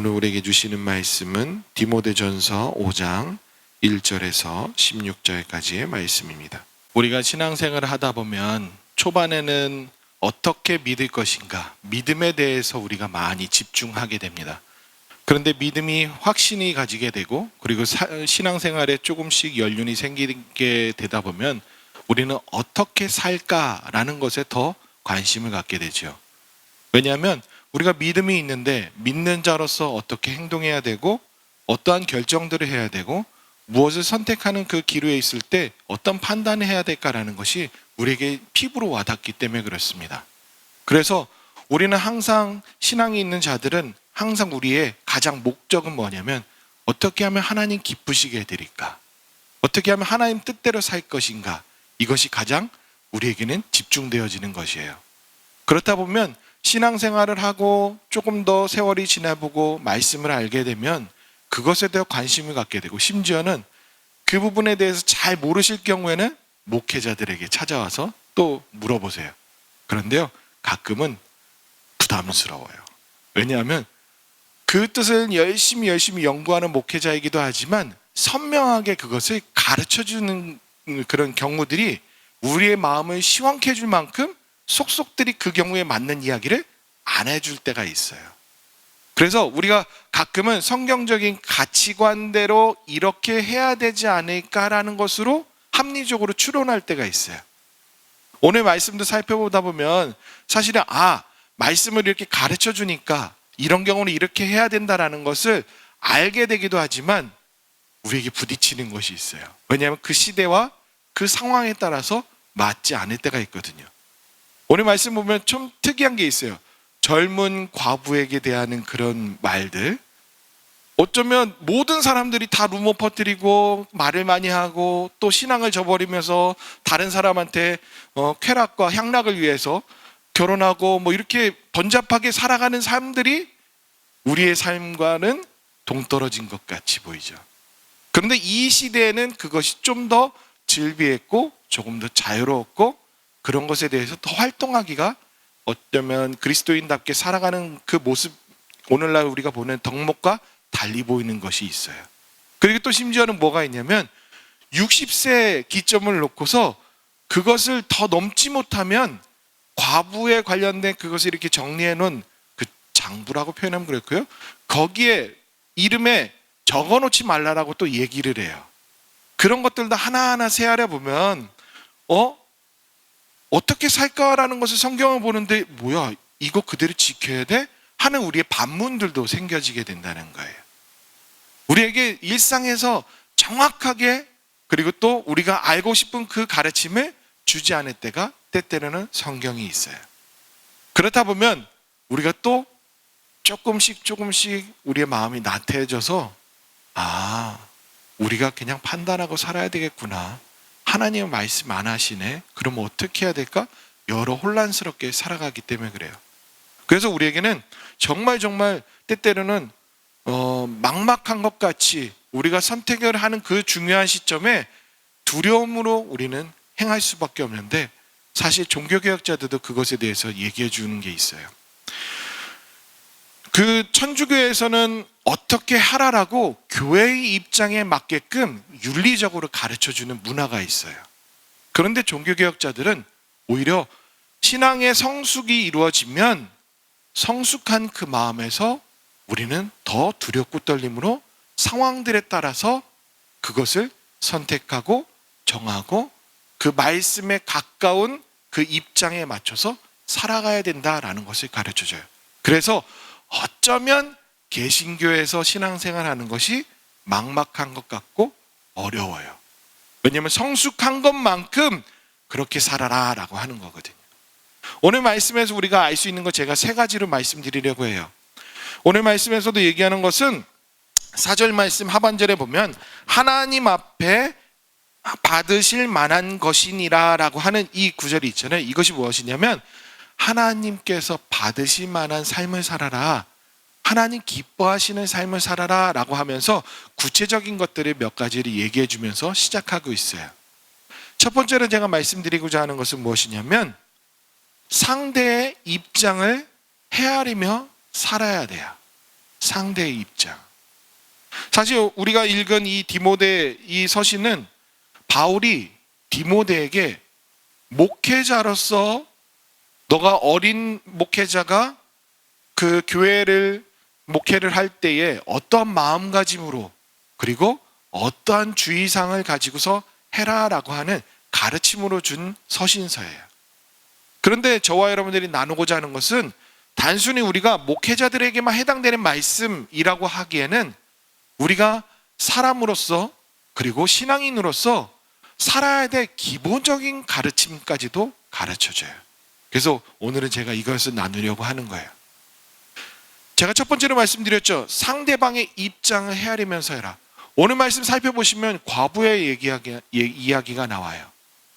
오늘 우리에게 주시는 말씀은 디모데전서 5장 1절에서 16절까지의 말씀입니다. 우리가 신앙생활을 하다 보면 초반에는 어떻게 믿을 것인가, 믿음에 대해서 우리가 많이 집중하게 됩니다. 그런데 믿음이 확신이 가지게 되고, 그리고 신앙생활에 조금씩 연륜이 생기게 되다 보면 우리는 어떻게 살까라는 것에 더 관심을 갖게 되죠. 왜냐하면 우리가 믿음이 있는데 믿는 자로서 어떻게 행동해야 되고, 어떠한 결정들을 해야 되고, 무엇을 선택하는 그 기로에 있을 때 어떤 판단을 해야 될까라는 것이 우리에게 피부로 와닿기 때문에 그렇습니다. 그래서 우리는 항상, 신앙이 있는 자들은 항상 우리의 가장 목적은 뭐냐면, 어떻게 하면 하나님 기쁘시게 해드릴까, 어떻게 하면 하나님 뜻대로 살 것인가, 이것이 가장 우리에게는 집중되어지는 것이에요. 그렇다 보면 신앙생활을 하고 조금 더 세월이 지나보고 말씀을 알게 되면 그것에 대해 관심을 갖게 되고, 심지어는 그 부분에 대해서 잘 모르실 경우에는 목회자들에게 찾아와서 또 물어보세요. 그런데요, 가끔은 부담스러워요. 왜냐하면 그 뜻을 열심히 연구하는 목회자이기도 하지만 선명하게 그것을 가르쳐주는 그런 경우들이 우리의 마음을 시원케 해줄 만큼 속속들이 그 경우에 맞는 이야기를 안 해줄 때가 있어요. 그래서 우리가 가끔은 성경적인 가치관대로 이렇게 해야 되지 않을까라는 것으로 합리적으로 추론할 때가 있어요. 오늘 말씀도 살펴보다 보면 사실은 말씀을 이렇게 가르쳐 주니까 이런 경우는 이렇게 해야 된다라는 것을 알게 되기도 하지만 우리에게 부딪히는 것이 있어요. 왜냐하면 그 시대와 그 상황에 따라서 맞지 않을 때가 있거든요. 오늘 말씀 보면 좀 특이한 게 있어요. 젊은 과부에게 대하는 그런 말들, 어쩌면 모든 사람들이 다 루머 퍼뜨리고 말을 많이 하고 또 신앙을 저버리면서 다른 사람한테 쾌락과 향락을 위해서 결혼하고 이렇게 번잡하게 살아가는 삶들이 우리의 삶과는 동떨어진 것 같이 보이죠. 그런데 이 시대에는 그것이 좀 더 즐비했고 조금 더 자유로웠고, 그런 것에 대해서 더 활동하기가, 어쩌면 그리스도인답게 살아가는 그 모습, 오늘날 우리가 보는 덕목과 달리 보이는 것이 있어요. 그리고 또 심지어는 뭐가 있냐면 60세 기점을 놓고서 그것을 더 넘지 못하면 과부에 관련된 그것을 이렇게 정리해 놓은 그 장부라고 표현하면 그렇고요, 거기에 이름에 적어놓지 말라라고 또 얘기를 해요. 그런 것들도 하나하나 세아려 보면 어떻게 살까라는 것을 성경을 보는데, 뭐야, 이거 그대로 지켜야 돼? 하는 우리의 반문들도 생겨지게 된다는 거예요. 우리에게 일상에서 정확하게, 그리고 또 우리가 알고 싶은 그 가르침을 주지 않을 때가 때때로는 성경이 있어요. 그렇다 보면 우리가 또 조금씩 우리의 마음이 나태해져서 우리가 그냥 판단하고 살아야 되겠구나, 하나님은 말씀 안 하시네, 그럼 어떻게 해야 될까, 여러 혼란스럽게 살아가기 때문에 그래요. 그래서 우리에게는 정말 때때로는 막막한 것 같이 우리가 선택을 하는 그 중요한 시점에 두려움으로 우리는 행할 수밖에 없는데, 사실 종교개혁자들도 그것에 대해서 얘기해 주는 게 있어요. 그 천주교에서는 어떻게 하라라고 교회의 입장에 맞게끔 윤리적으로 가르쳐주는 문화가 있어요. 그런데 종교개혁자들은 오히려 신앙의 성숙이 이루어지면 성숙한 그 마음에서 우리는 더 두렵고 떨림으로 상황들에 따라서 그것을 선택하고 정하고 그 말씀에 가까운 그 입장에 맞춰서 살아가야 된다라는 것을 가르쳐줘요. 그래서 어쩌면 개신교에서 신앙생활하는 것이 막막한 것 같고 어려워요. 왜냐하면 성숙한 것만큼 그렇게 살아라 라고 하는 거거든요. 오늘 말씀에서 우리가 알 수 있는 것, 제가 3가지로 말씀드리려고 해요. 오늘 말씀에서도 얘기하는 것은 4절 말씀 하반절에 보면 하나님 앞에 받으실 만한 것이니라 라고 하는 이 구절이 있잖아요. 이것이 무엇이냐면 하나님께서 받으실 만한 삶을 살아라, 하나님 기뻐하시는 삶을 살아라 라고 하면서 구체적인 것들을 몇 가지를 얘기해 주면서 시작하고 있어요. 첫 번째로 제가 말씀드리고자 하는 것은 무엇이냐면 상대의 입장을 헤아리며 살아야 돼요. 상대의 입장. 사실 우리가 읽은 이 디모데 이 서신은 바울이 디모데에게 목회자로서, 너가 어린 목회자가 그 교회를 목회를 할 때에 어떠한 마음가짐으로 그리고 어떠한 주의사항을 가지고서 해라라고 하는 가르침으로 준 서신서예요. 그런데 저와 여러분들이 나누고자 하는 것은 단순히 우리가 목회자들에게만 해당되는 말씀이라고 하기에는 우리가 사람으로서 그리고 신앙인으로서 살아야 될 기본적인 가르침까지도 가르쳐줘요. 그래서 오늘은 제가 이것을 나누려고 하는 거예요. 제가 첫 번째로 말씀드렸죠. 상대방의 입장을 헤아리면서 해라. 오늘 말씀 살펴보시면 과부의 이야기가 나와요.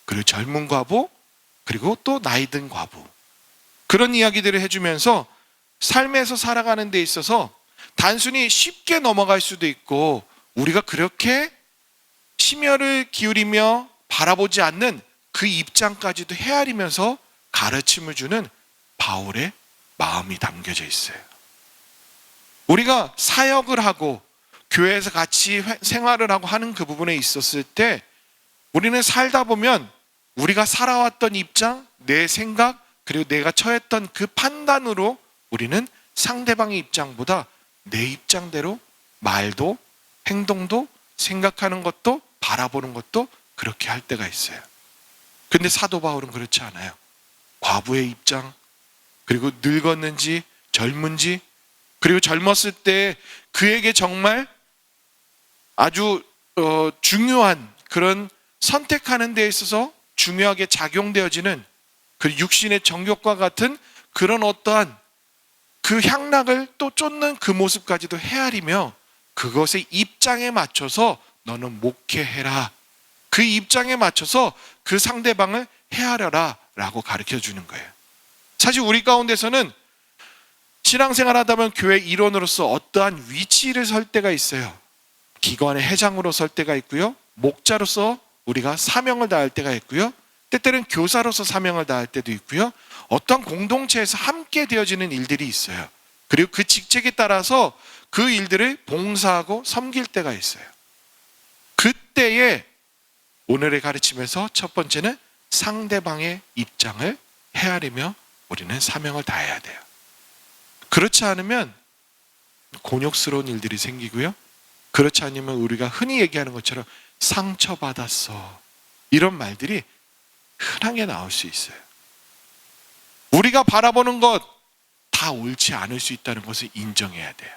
그리고 젊은 과부, 그리고 또 나이 든 과부. 그런 이야기들을 해주면서 삶에서 살아가는 데 있어서 단순히 쉽게 넘어갈 수도 있고 우리가 그렇게 심혈을 기울이며 바라보지 않는 그 입장까지도 헤아리면서 가르침을 주는 바울의 마음이 담겨져 있어요. 우리가 사역을 하고 교회에서 같이 생활을 하고 하는 그 부분에 있었을 때 우리는 살다 보면 우리가 살아왔던 입장, 내 생각, 그리고 내가 처했던 그 판단으로 우리는 상대방의 입장보다 내 입장대로 말도 행동도 생각하는 것도 바라보는 것도 그렇게 할 때가 있어요. 근데 사도 바울은 그렇지 않아요. 과부의 입장, 그리고 늙었는지 젊은지, 그리고 젊었을 때 그에게 정말 아주 중요한 그런 선택하는 데 있어서 중요하게 작용되어지는 그 육신의 정욕과 같은 그런 어떠한 그 향락을 또 쫓는 그 모습까지도 헤아리며 그것의 입장에 맞춰서 너는 목회해라. 그 입장에 맞춰서 그 상대방을 헤아려라 라고 가르쳐 주는 거예요. 사실 우리 가운데서는 신앙생활 하다 보면 교회 일원으로서 어떠한 위치를 설 때가 있어요. 기관의 회장으로 설 때가 있고요. 목자로서 우리가 사명을 다할 때가 있고요. 때때로는 교사로서 사명을 다할 때도 있고요. 어떤 공동체에서 함께 되어지는 일들이 있어요. 그리고 그 직책에 따라서 그 일들을 봉사하고 섬길 때가 있어요. 그때에 오늘의 가르침에서 첫 번째는 상대방의 입장을 헤아리며 우리는 사명을 다해야 돼요. 그렇지 않으면 곤욕스러운 일들이 생기고요. 그렇지 않으면 우리가 흔히 얘기하는 것처럼 상처받았어. 이런 말들이 흔하게 나올 수 있어요. 우리가 바라보는 것 다 옳지 않을 수 있다는 것을 인정해야 돼요.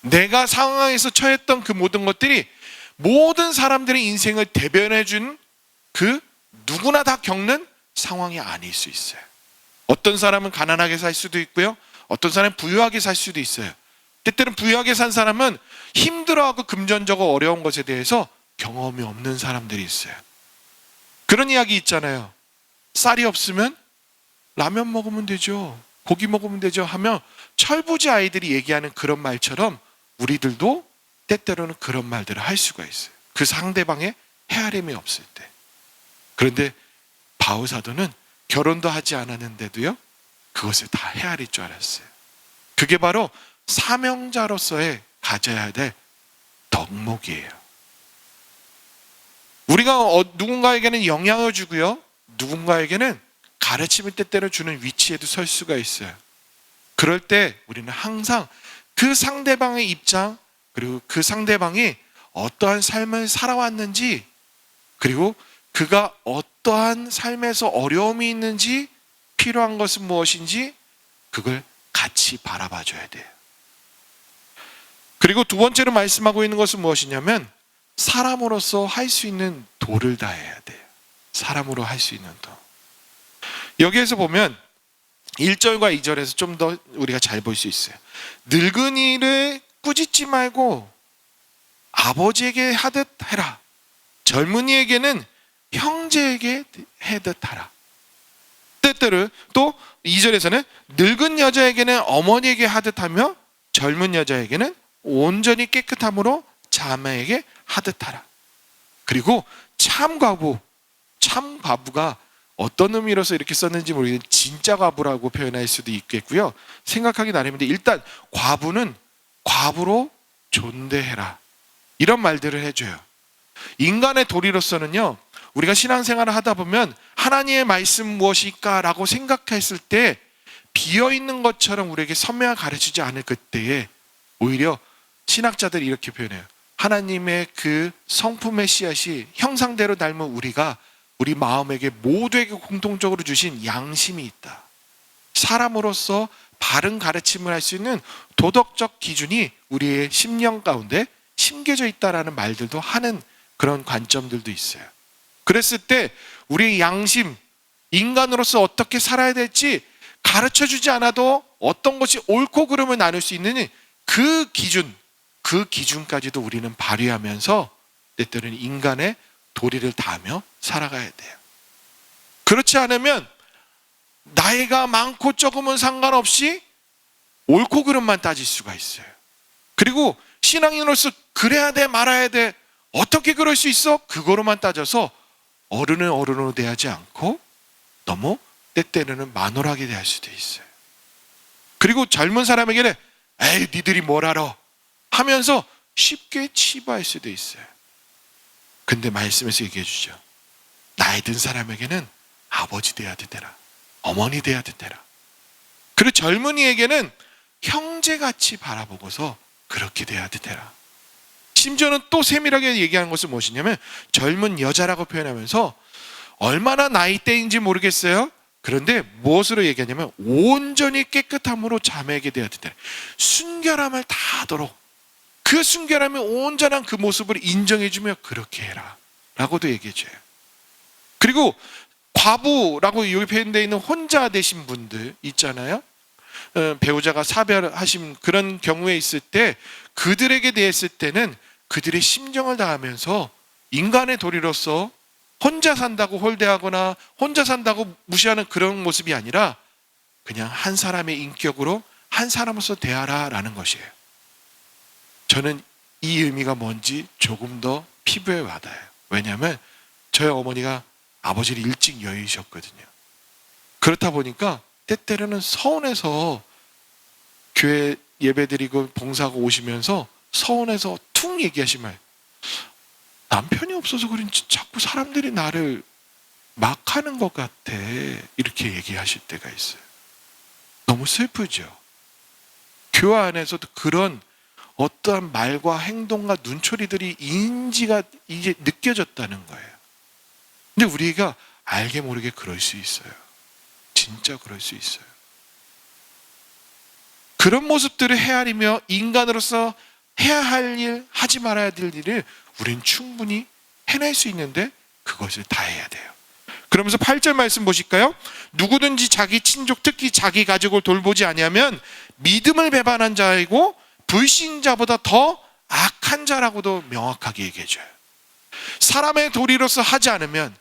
내가 상황에서 처했던 그 모든 것들이 모든 사람들의 인생을 대변해 준 그 누구나 다 겪는 상황이 아닐 수 있어요. 어떤 사람은 가난하게 살 수도 있고요. 어떤 사람은 부유하게 살 수도 있어요. 때때는 부유하게 산 사람은 힘들어하고 금전적으로 어려운 것에 대해서 경험이 없는 사람들이 있어요. 그런 이야기 있잖아요. 쌀이 없으면 라면 먹으면 되죠. 고기 먹으면 되죠 하며 철부지 아이들이 얘기하는 그런 말처럼 우리들도 때때로는 그런 말들을 할 수가 있어요. 그 상대방의 헤아림이 없을 때. 그런데 바울 사도는 결혼도 하지 않았는데도요, 그것을 다 헤아릴 줄 알았어요. 그게 바로 사명자로서의 가져야 될 덕목이에요. 우리가 누군가에게는 영향을 주고요, 누군가에게는 가르침을 때때로 주는 위치에도 설 수가 있어요. 그럴 때 우리는 항상 그 상대방의 입장, 그리고 그 상대방이 어떠한 삶을 살아왔는지, 그리고 그가 어떠한 삶에서 어려움이 있는지, 필요한 것은 무엇인지 그걸 같이 바라봐 줘야 돼요. 그리고 두 번째로 말씀하고 있는 것은 무엇이냐면 사람으로서 할 수 있는 도를 다해야 돼요. 사람으로 할 수 있는 도. 여기에서 보면 1절과 2절에서 좀 더 우리가 잘 볼 수 있어요. 늙은이를 꾸짖지 말고 아버지에게 하듯 해라. 젊은이에게는 형제에게 해듯 하라. 때때로 또 2절에서는 늙은 여자에게는 어머니에게 하듯 하며 젊은 여자에게는 온전히 깨끗함으로 자매에게 하듯 하라. 그리고 참과부가 어떤 의미로서 이렇게 썼는지 모르겠는데 진짜 과부라고 표현할 수도 있겠고요. 생각하기 나름인데 일단 과부는 과부로 존대해라. 이런 말들을 해줘요. 인간의 도리로서는요, 우리가 신앙생활을 하다 보면 하나님의 말씀 무엇일까라고 생각했을 때 비어있는 것처럼 우리에게 선명하게 가르치지 않을 그때에 오히려 신학자들이 이렇게 표현해요. 하나님의 그 성품의 씨앗이 형상대로 닮은 우리가 우리 마음에게 모두에게 공통적으로 주신 양심이 있다. 사람으로서 바른 가르침을 할 수 있는 도덕적 기준이 우리의 심령 가운데 심겨져 있다라는 말들도 하는 그런 관점들도 있어요. 그랬을 때 우리의 양심, 인간으로서 어떻게 살아야 될지 가르쳐주지 않아도 어떤 것이 옳고 그름을 나눌 수 있는 그 기준까지도 우리는 발휘하면서 때때로는 인간의 도리를 다하며 살아가야 돼요. 그렇지 않으면 나이가 많고 적으면 상관없이 옳고 그름만 따질 수가 있어요. 그리고 신앙인으로서 그래야 돼 말아야 돼 어떻게 그럴 수 있어? 그거로만 따져서 어른은 어른으로 대하지 않고 너무 때때로는 만홀하게 대할 수도 있어요. 그리고 젊은 사람에게는 에이 니들이 뭘 알아 하면서 쉽게 치부할 수도 있어요. 근데 말씀에서 얘기해 주죠. 나이 든 사람에게는 아버지 돼야도 되라, 어머니 돼야도 되라. 그리고 젊은이에게는 형제같이 바라보고서 그렇게 돼야도 되라. 심지어는 또 세밀하게 얘기하는 것은 무엇이냐면 젊은 여자라고 표현하면서 얼마나 나이대인지 모르겠어요. 그런데 무엇으로 얘기하냐면 온전히 깨끗함으로 자매에게 되어야 되라. 순결함을 다하도록 그 순결함의 온전한 그 모습을 인정해주며 그렇게 해라 라고도 얘기해줘요. 그리고 과부라고 여기 표현되어 있는 혼자 되신 분들 있잖아요. 배우자가 사별하신 그런 경우에 있을 때 그들에게 대했을 때는 그들의 심정을 다하면서 인간의 도리로서 혼자 산다고 홀대하거나 혼자 산다고 무시하는 그런 모습이 아니라 그냥 한 사람의 인격으로 한 사람으로서 대하라라는 것이에요. 저는 이 의미가 뭔지 조금 더 피부에 와닿아요. 왜냐하면 저희 어머니가 아버지를 일찍 여의셨거든요. 그렇다 보니까 때때로는 서운해서 교회 예배드리고 봉사하고 오시면서 서운해서 툭 얘기하시면 남편이 없어서 그런지 자꾸 사람들이 나를 막 하는 것 같아 이렇게 얘기하실 때가 있어요. 너무 슬프죠. 교회 안에서도 그런 어떠한 말과 행동과 눈초리들이 인지가 이제 느껴졌다는 거예요. 근데 우리가 알게 모르게 그럴 수 있어요. 진짜 그럴 수 있어요. 그런 모습들을 헤아리며 인간으로서 해야 할 일, 하지 말아야 될 일을 우린 충분히 해낼 수 있는데 그것을 다 해야 돼요. 그러면서 8절 말씀 보실까요? 누구든지 자기 친족 특히 자기 가족을 돌보지 아니하면 믿음을 배반한 자이고 불신자보다 더 악한 자라고도 명확하게 얘기해줘요. 사람의 도리로서 하지 않으면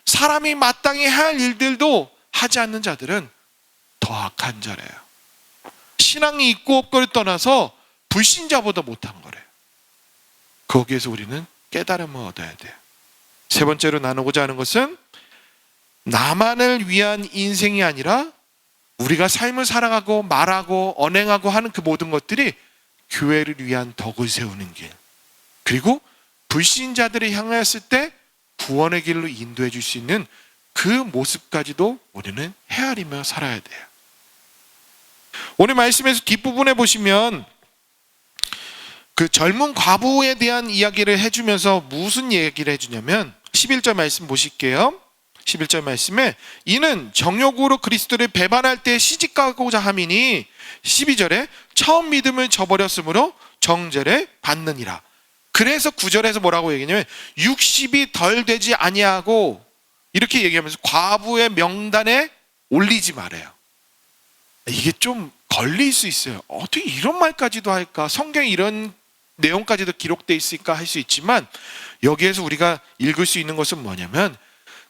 사람이 마땅히 해야 할 일들도 하지 않는 자들은 더 악한 자래요. 신앙이 있고 없고를 떠나서 불신자보다 못한 거래요. 거기에서 우리는 깨달음을 얻어야 돼요. 세 번째로 나누고자 하는 것은 나만을 위한 인생이 아니라 우리가 삶을 살아가고 말하고 언행하고 하는 그 모든 것들이 교회를 위한 덕을 세우는 길, 그리고 불신자들을 향하였을 때 구원의 길로 인도해 줄 수 있는 그 모습까지도 우리는 헤아리며 살아야 돼요. 오늘 말씀에서 뒷부분에 보시면 그 젊은 과부에 대한 이야기를 해주면서 무슨 얘기를 해주냐면 11절 말씀 보실게요. 11절 말씀에 이는 정욕으로 그리스도를 배반할 때 시집가고자 함이니 12절에 처음 믿음을 저버렸으므로 정죄를 받느니라. 그래서 9절에서 뭐라고 얘기하냐면 60이 덜 되지 아니하고 이렇게 얘기하면서 과부의 명단에 올리지 말아요. 이게 좀 걸릴 수 있어요. 어떻게 이런 말까지도 할까? 성경에 이런 내용까지도 기록되어 있을까 할 수 있지만 여기에서 우리가 읽을 수 있는 것은 뭐냐면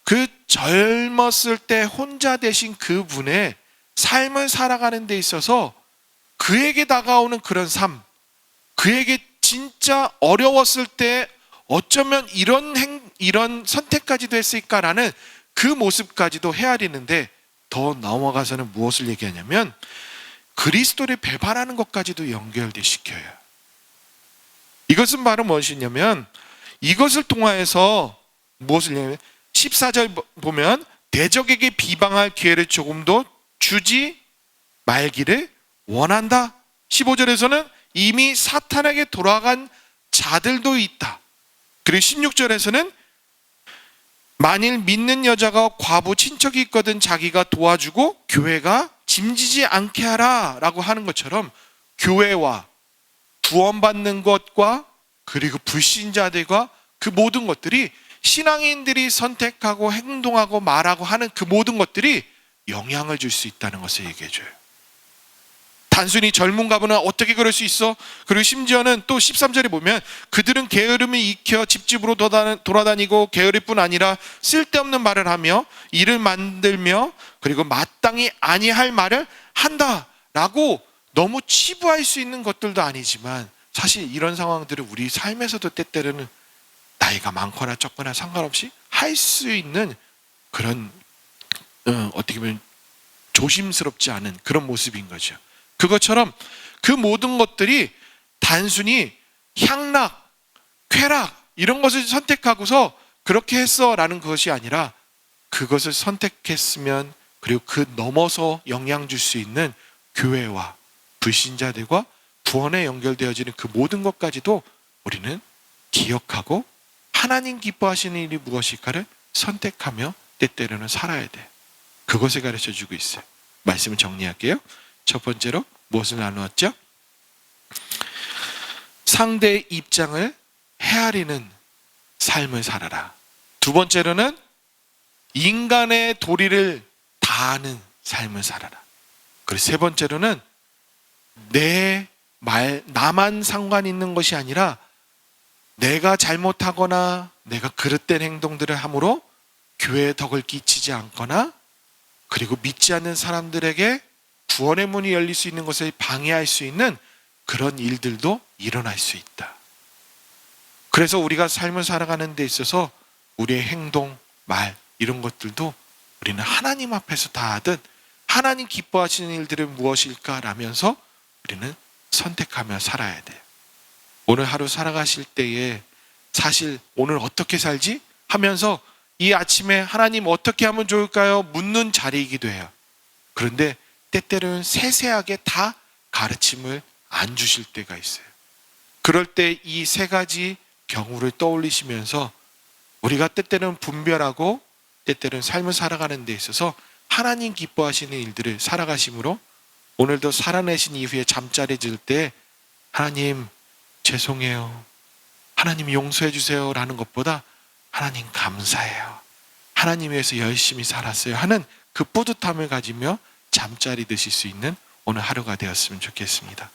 그 젊었을 때 혼자 되신 그분의 삶을 살아가는 데 있어서 그에게 다가오는 그런 삶, 그에게 진짜 어려웠을 때 어쩌면 이런 선택까지도 했을까라는 그 모습까지도 헤아리는데 더 넘어가서는 무엇을 얘기하냐면 그리스도를 배반하는 것까지도 연결시켜요. 이것은 바로 무엇이냐면 이것을 통하여서 무엇을 얘기하냐면 14절 보면 대적에게 비방할 기회를 조금도 주지 말기를 원한다. 15절에서는 이미 사탄에게 돌아간 자들도 있다. 그리고 16절에서는 만일 믿는 여자가 과부 친척이 있거든 자기가 도와주고 교회가 짐지지 않게 하라 라고 하는 것처럼 교회와 구원받는 것과 그리고 불신자들과 그 모든 것들이 신앙인들이 선택하고 행동하고 말하고 하는 그 모든 것들이 영향을 줄 수 있다는 것을 얘기해줘요. 단순히 젊은 가부는 어떻게 그럴 수 있어? 그리고 심지어는 또 13절에 보면 그들은 게으름을 익혀 집집으로 돌아다니고 게으를 뿐 아니라 쓸데없는 말을 하며 일을 만들며 그리고 마땅히 아니할 말을 한다라고 너무 치부할 수 있는 것들도 아니지만 사실 이런 상황들을 우리 삶에서도 때때로는 나이가 많거나 적거나 상관없이 할 수 있는 그런 어떻게 보면 조심스럽지 않은 그런 모습인 거죠. 그것처럼 그 모든 것들이 단순히 향락, 쾌락 이런 것을 선택하고서 그렇게 했어라는 것이 아니라 그것을 선택했으면 그리고 그 넘어서 영향 줄 수 있는 교회와 불신자들과 구원에 연결되어지는 그 모든 것까지도 우리는 기억하고 하나님 기뻐하시는 일이 무엇일까를 선택하며 때때로는 살아야 돼. 그것을 가르쳐주고 있어요. 말씀을 정리할게요. 첫 번째로 무엇을 나누었죠? 상대의 입장을 헤아리는 삶을 살아라. 두 번째로는 인간의 도리를 다하는 삶을 살아라. 그리고 세 번째로는 나만 상관 있는 것이 아니라 내가 잘못하거나 내가 그릇된 행동들을 함으로 교회에 덕을 끼치지 않거나 그리고 믿지 않는 사람들에게 구원의 문이 열릴 수 있는 것을 방해할 수 있는 그런 일들도 일어날 수 있다. 그래서 우리가 삶을 살아가는 데 있어서 우리의 행동, 말 이런 것들도 우리는 하나님 앞에서 다 하듯 하나님 기뻐하시는 일들은 무엇일까라면서 우리는 선택하며 살아야 돼요. 오늘 하루 살아가실 때에 사실 오늘 어떻게 살지? 하면서 이 아침에 하나님 어떻게 하면 좋을까요? 묻는 자리이기도 해요. 그런데 때때로는 세세하게 다 가르침을 안 주실 때가 있어요. 그럴 때 이 세 가지 경우를 떠올리시면서 우리가 때때로는 분별하고 때때로는 삶을 살아가는 데 있어서 하나님 기뻐하시는 일들을 살아가심으로 오늘도 살아내신 이후에 잠자리 들 때 하나님 죄송해요. 하나님 용서해 주세요 라는 것보다 하나님 감사해요. 하나님 위해서 열심히 살았어요 하는 그 뿌듯함을 가지며 잠자리 드실 수 있는 오늘 하루가 되었으면 좋겠습니다.